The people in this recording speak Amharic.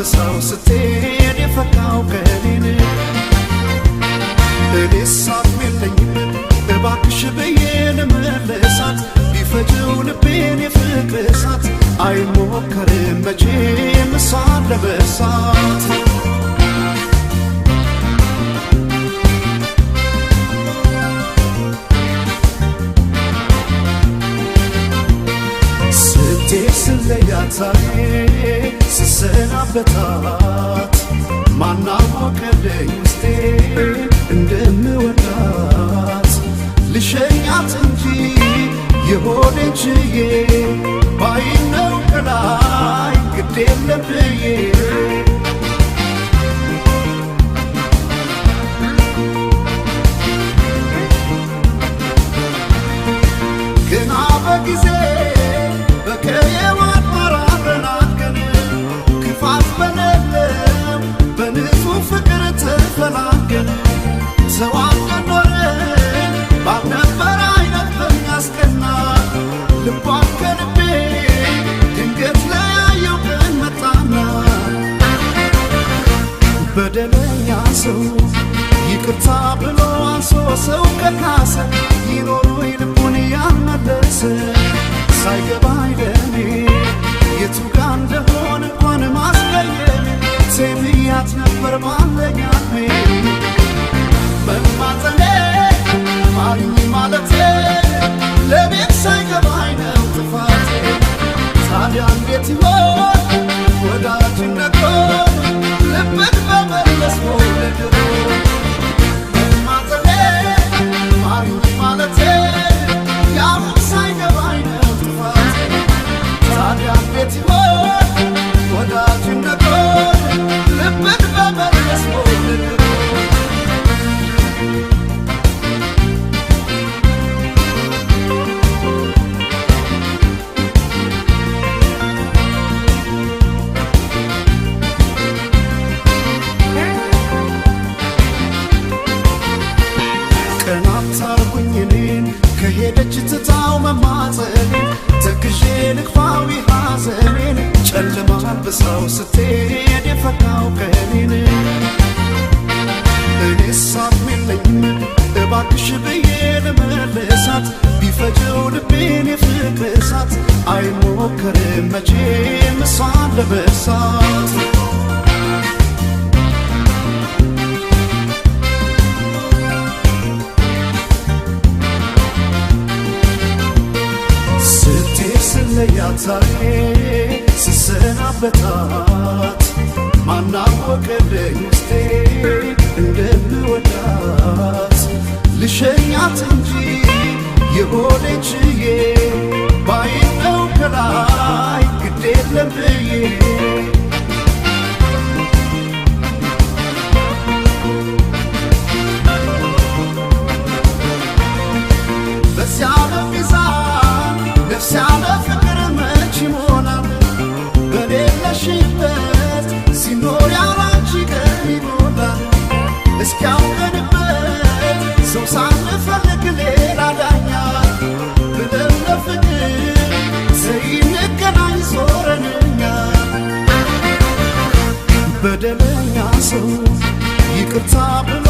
በሳው ስትሄድ የፈካው ቀኔን እኔስ አቅሜለኝም እባክሽ ብዬ ልመልሳት ቢፈጀው ልቤን የፍቅር እሳት አይሞከርም መቼም እሷን ለመርሳት ስለያት ዛሬ ስሰናበታት ማናወቀልኝ ውስጤ እንደምወዳት ልሸኛት እንጂ የሆዴን ችዬ ባይነው ከላይ ግድ የለም ብዬ ግና በጊዜ በከየዋት ማራረናገን ክፋት በሌለው በንጹህ ፍቅር ተፈላገን ተዋደን ኖረን ባልነበረ አይነት በሚያስቀና ልቧን ከልቤ ድንገት ለያየው ቀን መጣና በደለኛ ሰው ይቅርታ ብሎ አንሶ ሰው ከካሰ ይኖሩ ልቡን ያልመለሰ ሳይገባኝ ለኔ የቱ ጋር እንደሆነ እንኳን ማስቀየም ሴትያት ነበር ባለኛሜ መማፀኔ ማሪኝ ማለቴ ለቤት ሳይገባኝ ነው ጥፋቴ ታዲያ እንዴት ይሆን ወዳጅነቶ ልብን በመለስ ወለድሮ መማፀኔ ማሪኝ ማለቴ ያው ሳይገባኝ ነው ታዲያ እንዴት ይሆን ወዳጅነቶ ልብን በመለስ ወለድሮ ቀናት አርጉኝ እኔን ከሄደች ትታው መማፀኔ ተክዤ ልክፋዊ ሐዘኔን ጨለማ በሳው ስትሄድ የፈካው ቀኔን እኔስ አቅሜለኝም እባክሽ ብዬ ልመልሳት ቢፈጀው ልቤን የፍቅር እሳት አይሞከርም መቼም እሷን ለመርሳት ስለያት ዛሬ ስሰናበታት ማናወቀልኝ ውስጤ እንደምወዳት ልሸኛት እንጂ የሆዴን ችዬ ባይነው ከላይ ግድ የለም ብዬ በዚያ በሚዛን ነፍስ ያለ ፍቅር መች ይሞላል በሌለሽበት ሲኖር ያላንቺ ቀን ይሞላል እስኪያውቀንበት ሰው ሳንፈልግ ሌላ ዳኛ ብለን ለፍቅር ስንገናኝ ዞረንኛ በደለኛ ሰው ይቅርታ ብሎ